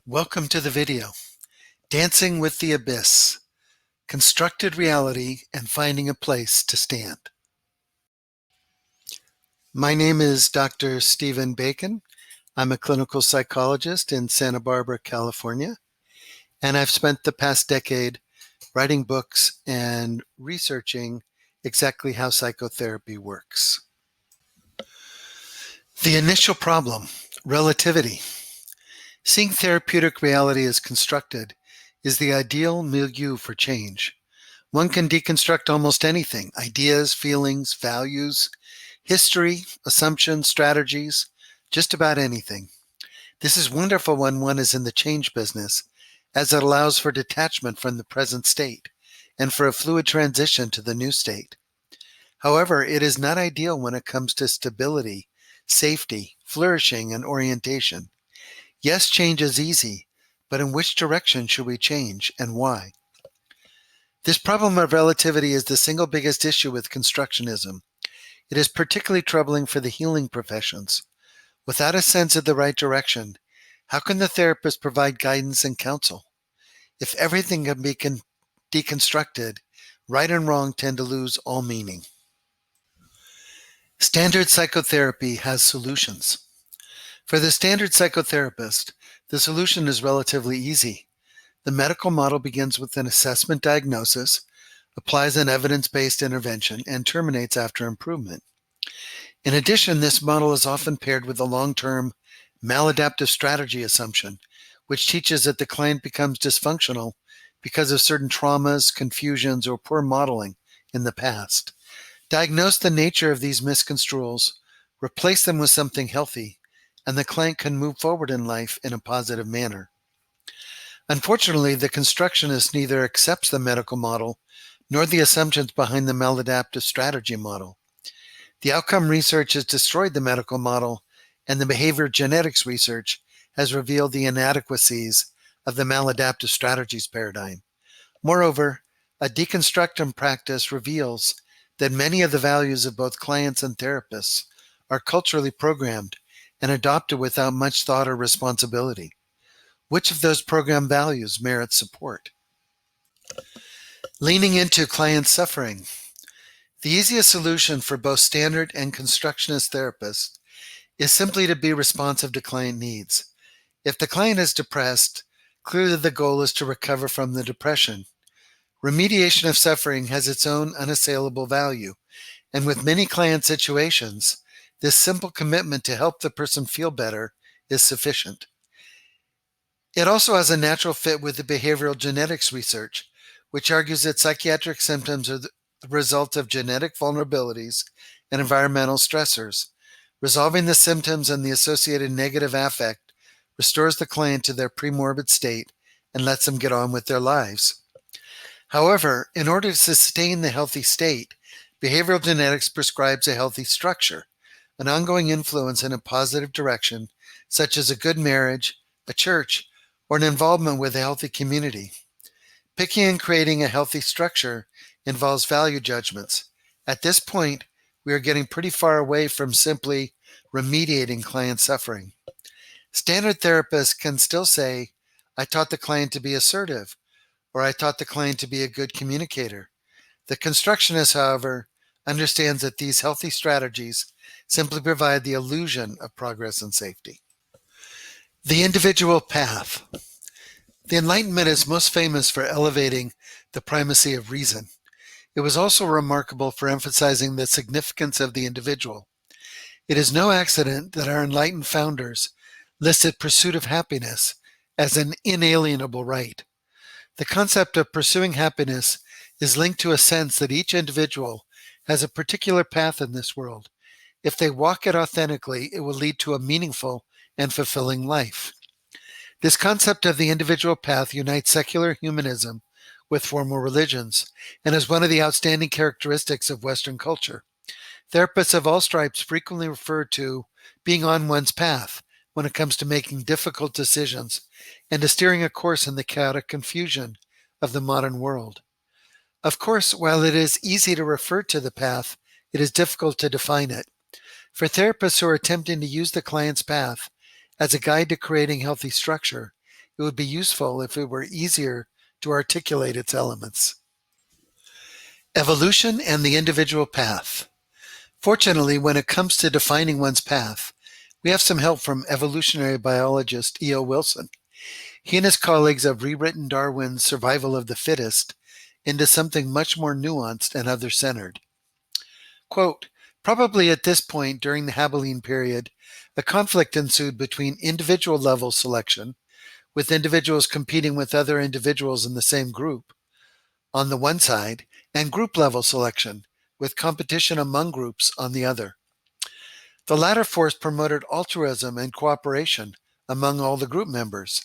Welcome to the video, Dancing with the Abyss, Constructed Reality and Finding a Place to Stand. My name is Dr. Stephen Bacon. I'm a clinical psychologist in Santa Barbara, California, and I've spent the past decade writing books and researching exactly how psychotherapy works. The initial problem, relativity. Seeing therapeutic reality as constructed is the ideal milieu for change. One can deconstruct almost anything: ideas, feelings, values, history, assumptions, strategies, just about anything. This is wonderful when one is in the change business, as it allows for detachment from the present state and for a fluid transition to the new state. However, it is not ideal when it comes to stability, safety, flourishing, and orientation. Yes, change is easy, but in which direction should we change and why? This problem of relativity is the single biggest issue with constructionism. It is particularly troubling for the healing professions. Without a sense of the right direction, how can the therapist provide guidance and counsel? If everything can be deconstructed, right and wrong tend to lose all meaning. Standard psychotherapy has solutions. For the standard psychotherapist, the solution is relatively easy. The medical model begins with an assessment diagnosis, applies an evidence-based intervention, and terminates after improvement. In addition, this model is often paired with a long-term maladaptive strategy assumption, which teaches that the client becomes dysfunctional because of certain traumas, confusions, or poor modeling in the past. Diagnose the nature of these misconstruals, replace them with something healthy, and the client can move forward in life in a positive manner. Unfortunately, the constructionist neither accepts the medical model nor the assumptions behind the maladaptive strategy model. The outcome research has destroyed the medical model, and the behavior genetics research has revealed the inadequacies of the maladaptive strategies paradigm. Moreover, a deconstruction practice reveals that many of the values of both clients and therapists are culturally programmed and adopted without much thought or responsibility. Which of those program values merits support? Leaning into client suffering. The easiest solution for both standard and constructionist therapists is simply to be responsive to client needs. If the client is depressed, clearly the goal is to recover from the depression. Remediation of suffering has its own unassailable value, and with many client situations, this simple commitment to help the person feel better is sufficient. It also has a natural fit with the behavioral genetics research, which argues that psychiatric symptoms are the result of genetic vulnerabilities and environmental stressors. Resolving the symptoms and the associated negative affect restores the client to their premorbid state and lets them get on with their lives. However, in order to sustain the healthy state, behavioral genetics prescribes a healthy structure, an ongoing influence in a positive direction, such as a good marriage, a church, or an involvement with a healthy community. Picking and creating a healthy structure involves value judgments. At this point, we are getting pretty far away from simply remediating client suffering. Standard therapists can still say, "I taught the client to be assertive," or "I taught the client to be a good communicator." The constructionist, however, understands that these healthy strategies simply provide the illusion of progress and safety. The individual path. The Enlightenment is most famous for elevating the primacy of reason. It was also remarkable for emphasizing the significance of the individual. It is no accident that our enlightened founders listed pursuit of happiness as an inalienable right. The concept of pursuing happiness is linked to a sense that each individual has a particular path in this world. If they walk it authentically, it will lead to a meaningful and fulfilling life. This concept of the individual path unites secular humanism with formal religions and is one of the outstanding characteristics of Western culture. Therapists of all stripes frequently refer to being on one's path when it comes to making difficult decisions and to steering a course in the chaotic confusion of the modern world. Of course, while it is easy to refer to the path, it is difficult to define it. For therapists who are attempting to use the client's path as a guide to creating healthy structure, it would be useful if it were easier to articulate its elements. Evolution and the individual path. Fortunately, when it comes to defining one's path, we have some help from evolutionary biologist E.O. Wilson. He and his colleagues have rewritten Darwin's survival of the fittest into something much more nuanced and other-centered. Quote, probably at this point during the Habeline period, a conflict ensued between individual level selection, with individuals competing with other individuals in the same group, on the one side, and group level selection, with competition among groups on the other. The latter force promoted altruism and cooperation among all the group members.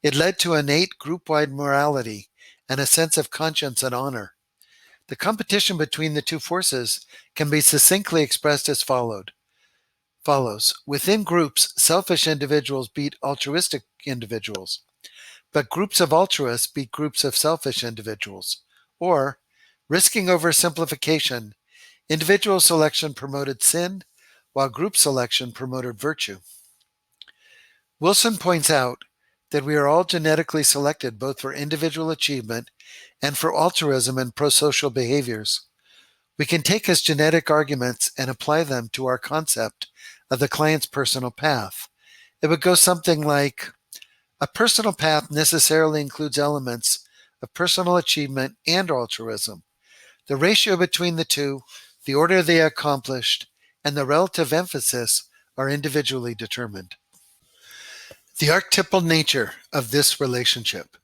It led to innate group-wide morality and a sense of conscience and honor. The competition between the two forces can be succinctly expressed as follows. Within groups, selfish individuals beat altruistic individuals, but groups of altruists beat groups of selfish individuals. Or, risking oversimplification, individual selection promoted sin, while group selection promoted virtue. Wilson points out that we are all genetically selected both for individual achievement and for altruism and prosocial behaviors. We can take his genetic arguments and apply them to our concept of the client's personal path. It would go something like, a personal path necessarily includes elements of personal achievement and altruism. The ratio between the two, the order they are accomplished, and the relative emphasis are individually determined. The archetypal nature of this relationship.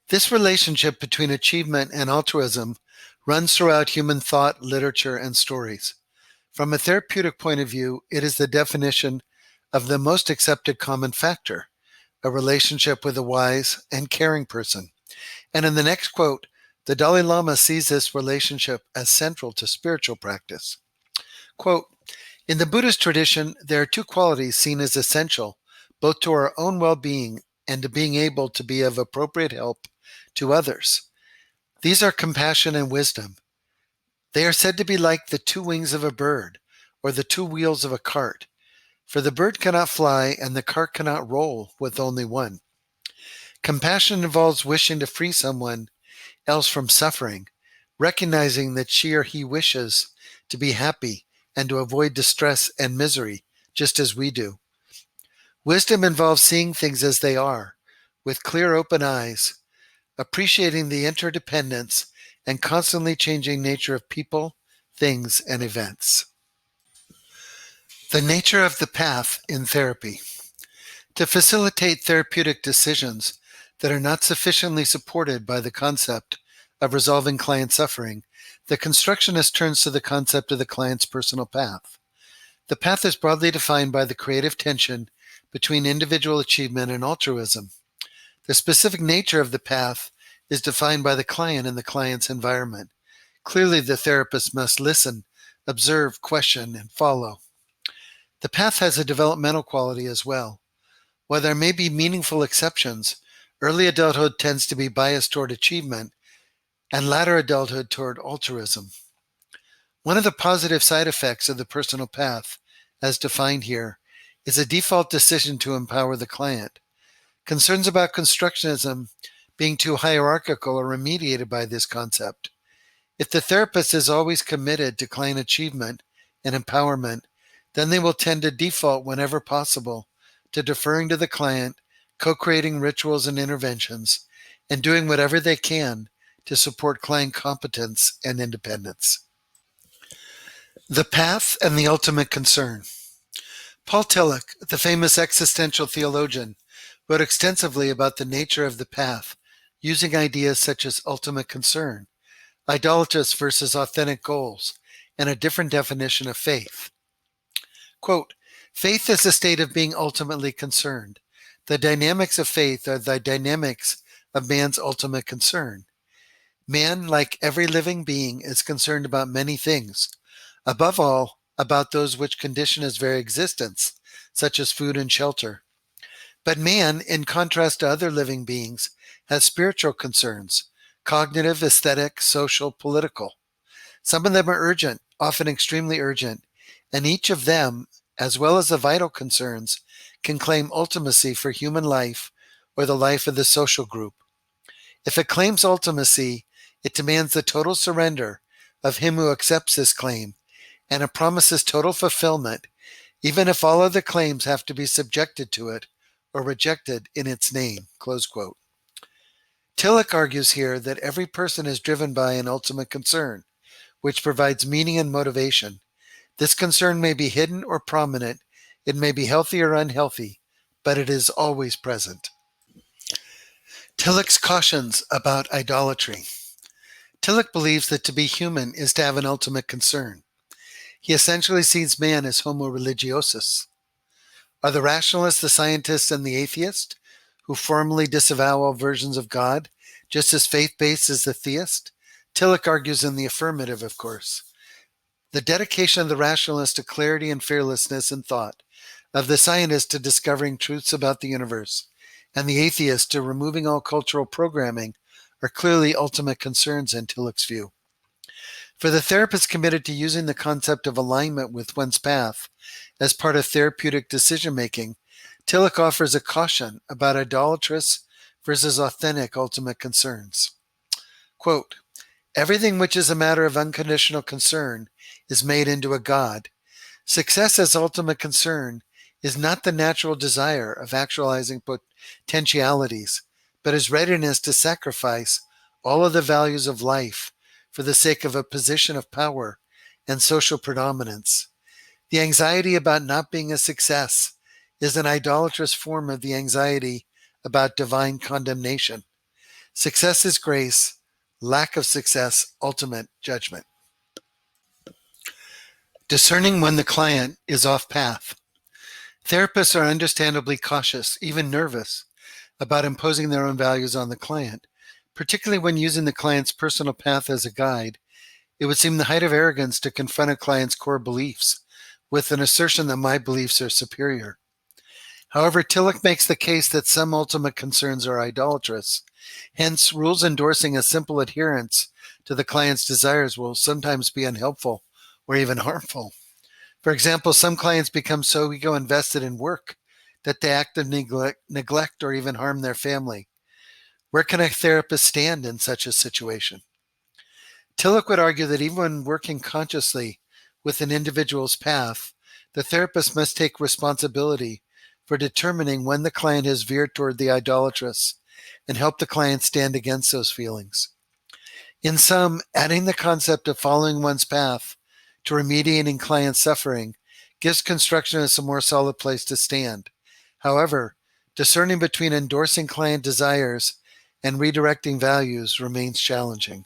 This relationship between achievement and altruism runs throughout human thought, literature, and stories. From a therapeutic point of view, it is the definition of the most accepted common factor, a relationship with a wise and caring person. And in the next quote, the Dalai Lama sees this relationship as central to spiritual practice. Quote, in the Buddhist tradition, there are two qualities seen as essential, both to our own well-being and to being able to be of appropriate help to others. These are compassion and wisdom. They are said to be like the two wings of a bird or the two wheels of a cart, for the bird cannot fly and the cart cannot roll with only one. Compassion involves wishing to free someone else from suffering, recognizing that she or he wishes to be happy and to avoid distress and misery, just as we do. Wisdom involves seeing things as they are, with clear, open eyes, appreciating the interdependence and constantly changing nature of people, things, and events. The nature of the path in therapy. To facilitate therapeutic decisions that are not sufficiently supported by the concept of resolving client suffering, the constructionist turns to the concept of the client's personal path. The path is broadly defined by the creative tension between individual achievement and altruism. The specific nature of the path is defined by the client and the client's environment. Clearly, the therapist must listen, observe, question, and follow. The path has a developmental quality as well. While there may be meaningful exceptions, early adulthood tends to be biased toward achievement and latter adulthood toward altruism. One of the positive side effects of the personal path, as defined here, is a default decision to empower the client. Concerns about constructionism being too hierarchical are remediated by this concept. If the therapist is always committed to client achievement and empowerment, then they will tend to default whenever possible to deferring to the client, co-creating rituals and interventions, and doing whatever they can to support client competence and independence. The path and the ultimate concern. Paul Tillich, the famous existential theologian, wrote extensively about the nature of the path, using ideas such as ultimate concern, idolatrous versus authentic goals, and a different definition of faith. Quote, faith is a state of being ultimately concerned. The dynamics of faith are the dynamics of man's ultimate concern. Man, like every living being, is concerned about many things, above all, about those which condition his very existence, such as food and shelter. But man, in contrast to other living beings, has spiritual concerns, cognitive, aesthetic, social, political. Some of them are urgent, often extremely urgent, and each of them, as well as the vital concerns, can claim ultimacy for human life or the life of the social group. If it claims ultimacy, it demands the total surrender of him who accepts this claim, and it promises total fulfillment, even if all other claims have to be subjected to it or rejected in its name." Close quote. Tillich argues here that every person is driven by an ultimate concern, which provides meaning and motivation. This concern may be hidden or prominent, it may be healthy or unhealthy, but it is always present. Tillich's cautions about idolatry. Tillich believes that to be human is to have an ultimate concern. He essentially sees man as homo religiosus. Are the rationalist the scientist and the atheist, who formally disavow all versions of God, just as faith-based is the theist? Tillich argues in the affirmative, of course. The dedication of the rationalist to clarity and fearlessness in thought, of the scientist to discovering truths about the universe, and the atheist to removing all cultural programming are clearly ultimate concerns in Tillich's view. For the therapist committed to using the concept of alignment with one's path as part of therapeutic decision-making, Tillich offers a caution about idolatrous versus authentic ultimate concerns. Quote, "Everything which is a matter of unconditional concern is made into a God. Success as ultimate concern is not the natural desire of actualizing potentialities, but is readiness to sacrifice all of the values of life for the sake of a position of power and social predominance. The anxiety about not being a success is an idolatrous form of the anxiety about divine condemnation. Success is grace, lack of success, ultimate judgment." Discerning when the client is off path. Therapists are understandably cautious, even nervous, about imposing their own values on the client, particularly when using the client's personal path as a guide. It would seem the height of arrogance to confront a client's core beliefs with an assertion that my beliefs are superior. However, Tillich makes the case that some ultimate concerns are idolatrous. Hence, rules endorsing a simple adherence to the client's desires will sometimes be unhelpful or even harmful. For example, some clients become so ego-invested in work that they actively neglect or even harm their family. Where can a therapist stand in such a situation? Tillich would argue that even when working consciously with an individual's path, the therapist must take responsibility for determining when the client has veered toward the idolatrous and help the client stand against those feelings. In sum, adding the concept of following one's path to remediating client suffering gives constructionists a more solid place to stand. However, discerning between endorsing client desires and redirecting values remains challenging.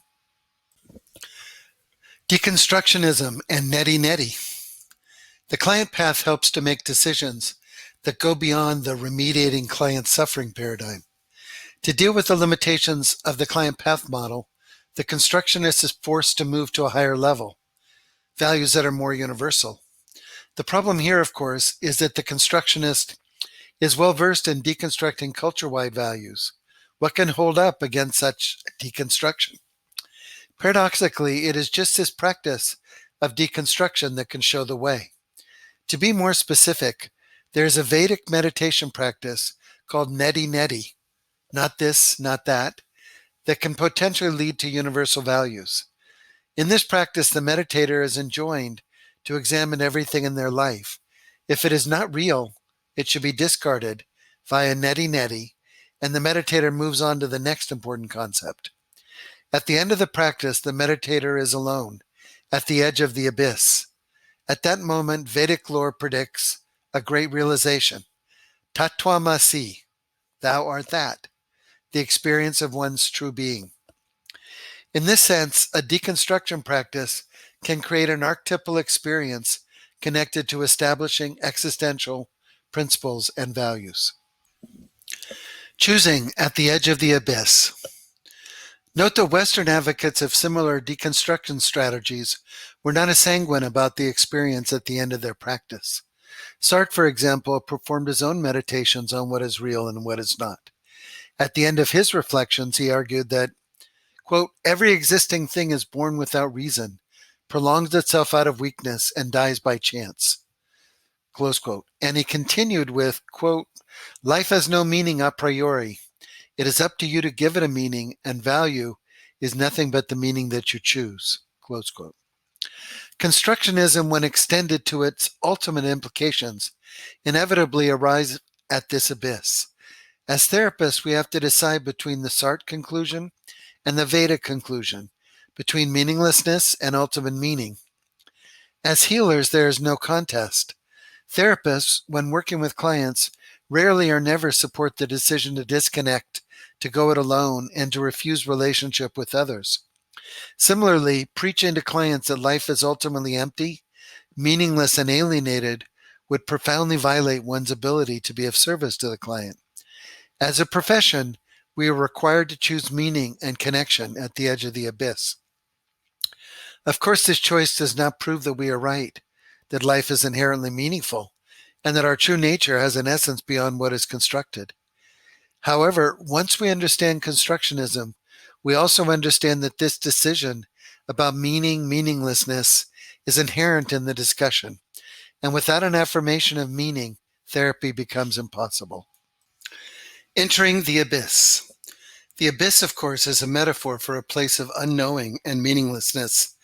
Deconstructionism and neti-neti. The client path helps to make decisions that go beyond the remediating client suffering paradigm. To deal with the limitations of the client path model, the constructionist is forced to move to a higher level, values that are more universal. The problem here, of course, is that the constructionist is well versed in deconstructing culture-wide values. What can hold up against such deconstruction? Paradoxically, it is just this practice of deconstruction that can show the way. To be more specific, there is a Vedic meditation practice called neti-neti, not this, not that can potentially lead to universal values. In this practice, the meditator is enjoined to examine everything in their life. If it is not real, it should be discarded via neti-neti, and the meditator moves on to the next important concept. At the end of the practice, the meditator is alone, at the edge of the abyss. At that moment, Vedic lore predicts a great realization. Tattvamasi, thou art that, the experience of one's true being. In this sense, a deconstruction practice can create an archetypal experience connected to establishing existential principles and values. Choosing at the edge of the abyss. Note that Western advocates of similar deconstruction strategies were not as sanguine about the experience at the end of their practice. Sartre, for example, performed his own meditations on what is real and what is not. At the end of his reflections, he argued that, quote, "Every existing thing is born without reason, prolongs itself out of weakness, and dies by chance," close quote. And he continued with, quote, life has no meaning a priori. It is up to you to give it a meaning, and value is nothing but the meaning that you choose, close quote. Constructionism, when extended to its ultimate implications, inevitably arrives at this abyss. As therapists, we have to decide between the Sartre conclusion and the Veda conclusion, between meaninglessness and ultimate meaning. As healers, there is no contest. Therapists, when working with clients, rarely or never support the decision to disconnect, to go it alone, and to refuse relationship with others. Similarly, preaching to clients that life is ultimately empty, meaningless, and alienated would profoundly violate one's ability to be of service to the client. As a profession, we are required to choose meaning and connection at the edge of the abyss. Of course, this choice does not prove that we are right, that life is inherently meaningful, and that our true nature has an essence beyond what is constructed. However, once we understand constructionism, we also understand that this decision about meaning, meaninglessness is inherent in the discussion, and without an affirmation of meaning, therapy becomes impossible. Entering the abyss. The abyss, of course, is a metaphor for a place of unknowing and meaninglessness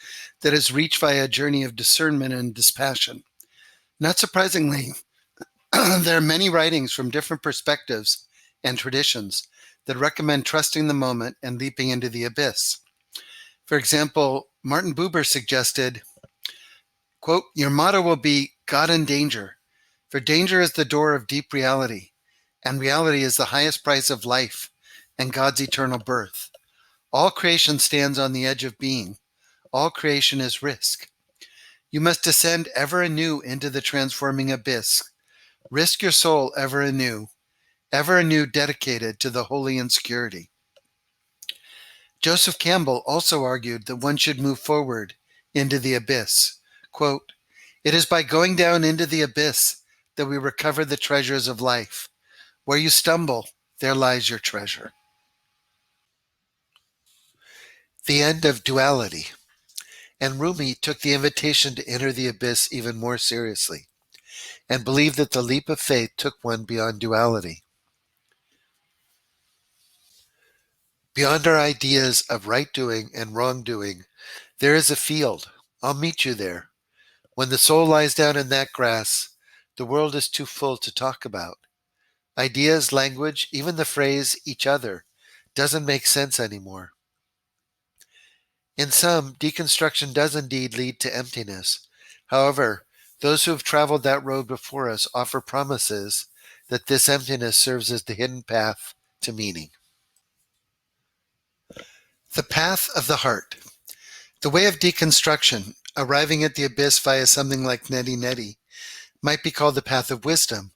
that is reached by a journey of discernment and dispassion. Not surprisingly, there are many writings from different perspectives and traditions that recommend trusting the moment and leaping into the abyss. For example, Martin Buber suggested, quote, your motto will be God and danger, for danger is the door of deep reality, and reality is the highest price of life and God's eternal birth. All creation stands on the edge of being. All creation is risk. You must descend ever anew into the transforming abyss. Risk your soul ever anew dedicated to the holy in security. Joseph Campbell also argued that one should move forward into the abyss. Quote, it is by going down into the abyss that we recover the treasures of life. Where you stumble, there lies your treasure. The end of duality. And Rumi took the invitation to enter the abyss even more seriously, and believed that the leap of faith took one beyond duality. Beyond our ideas of right doing and wrong doing, there is a field. I'll meet you there. When the soul lies down in that grass, the world is too full to talk about. Ideas, language, even the phrase each other doesn't make sense anymore. In some, deconstruction does indeed lead to emptiness. However, those who have traveled that road before us offer promises that this emptiness serves as the hidden path to meaning. The path of the heart. The way of deconstruction, arriving at the abyss via something like neti neti, might be called the path of wisdom.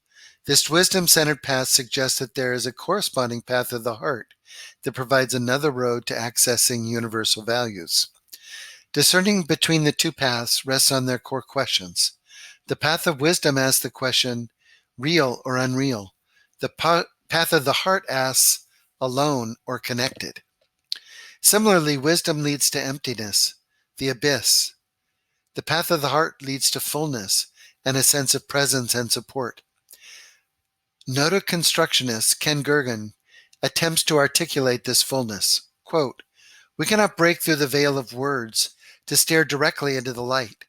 This wisdom-centered path suggests that there is a corresponding path of the heart that provides another road to accessing universal values. Discerning between the two paths rests on their core questions. The path of wisdom asks the question, real or unreal? The path of the heart asks, alone or connected? Similarly, wisdom leads to emptiness, the abyss. The path of the heart leads to fullness and a sense of presence and support. Noted constructionist Ken Gergen attempts to articulate this fullness. Quote, we cannot break through the veil of words to stare directly into the light.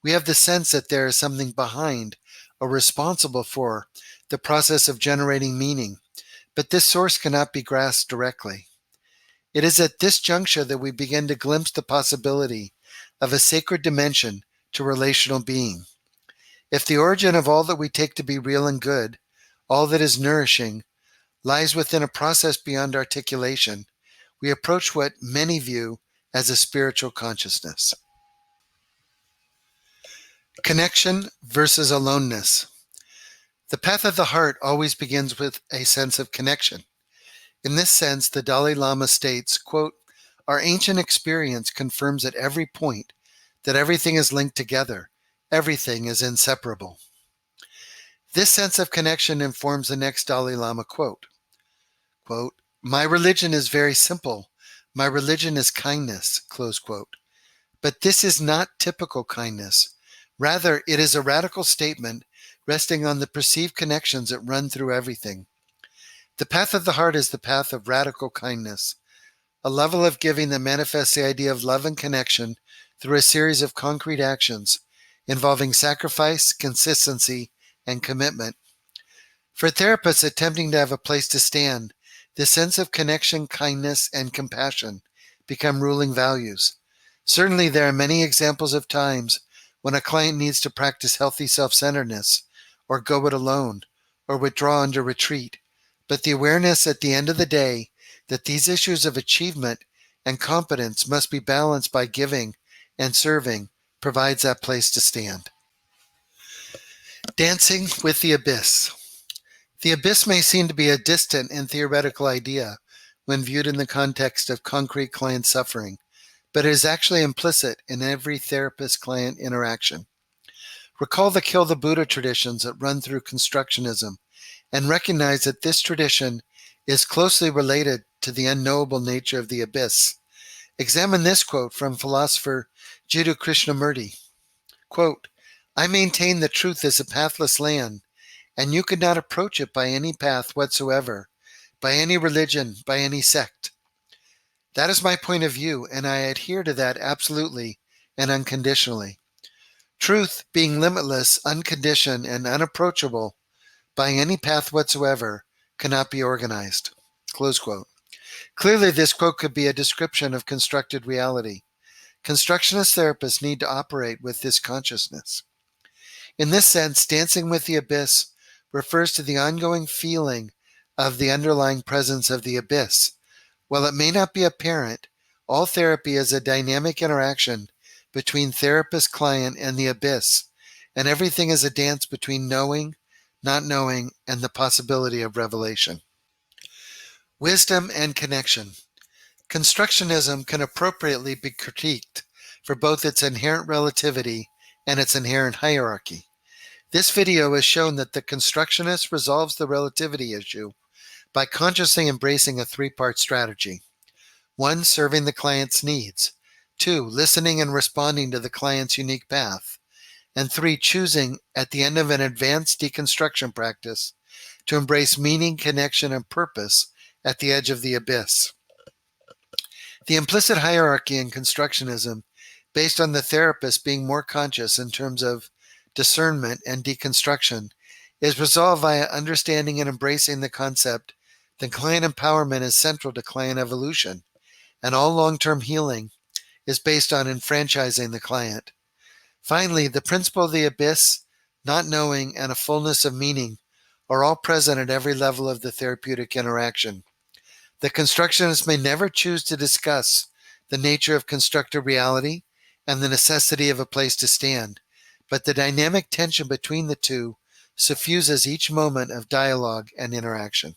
We have the sense that there is something behind or responsible for the process of generating meaning, but this source cannot be grasped directly. It is at this juncture that we begin to glimpse the possibility of a sacred dimension to relational being. If the origin of all that we take to be real and good, all that is nourishing, lies within a process beyond articulation, we approach what many view as a spiritual consciousness. Connection versus aloneness. The path of the heart always begins with a sense of connection. In this sense, the Dalai Lama states, quote, our ancient experience confirms at every point that everything is linked together, everything is inseparable. This sense of connection informs the next Dalai Lama quote, quote, my religion is very simple. My religion is kindness, close quote. But this is not typical kindness. Rather, it is a radical statement resting on the perceived connections that run through everything. The path of the heart is the path of radical kindness, a level of giving that manifests the idea of love and connection through a series of concrete actions involving sacrifice, consistency, and commitment. For therapists attempting to have a place to stand, the sense of connection, kindness, and compassion become ruling values. Certainly, there are many examples of times when a client needs to practice healthy self-centeredness, or go it alone, or withdraw into retreat. But the awareness at the end of the day that these issues of achievement and competence must be balanced by giving and serving provides that place to stand. Dancing with the abyss. The abyss may seem to be a distant and theoretical idea when viewed in the context of concrete client suffering, but it is actually implicit in every therapist-client interaction. Recall the Kill the Buddha traditions that run through constructionism, and recognize that this tradition is closely related to the unknowable nature of the abyss. Examine this quote from philosopher Jiddu Krishnamurti. Quote, "I maintain that truth is a pathless land, and you could not approach it by any path whatsoever, by any religion, by any sect. That is my point of view, and I adhere to that absolutely and unconditionally. Truth, being limitless, unconditioned, and unapproachable by any path whatsoever, cannot be organized." Close quote. Clearly, this quote could be a description of constructed reality. Constructionist therapists need to operate with this consciousness. In this sense, dancing with the abyss refers to the ongoing feeling of the underlying presence of the abyss. While it may not be apparent, all therapy is a dynamic interaction between therapist, client, and the abyss, and everything is a dance between knowing, not knowing, and the possibility of revelation. Wisdom and connection. Constructionism can appropriately be critiqued for both its inherent relativity and its inherent hierarchy. This video has shown that the constructionist resolves the relativity issue by consciously embracing a three-part strategy. 1. Serving the client's needs. 2. Listening and responding to the client's unique path. And 3. Choosing, at the end of an advanced deconstruction practice, to embrace meaning, connection, and purpose at the edge of the abyss. The implicit hierarchy in constructionism, based on the therapist being more conscious in terms of discernment and deconstruction, is resolved via understanding and embracing the concept that client empowerment is central to client evolution, and all long-term healing is based on enfranchising the client. Finally, the principle of the abyss, not knowing, and a fullness of meaning are all present at every level of the therapeutic interaction. The constructionist may never choose to discuss the nature of constructed reality and the necessity of a place to stand, but the dynamic tension between the two suffuses each moment of dialogue and interaction.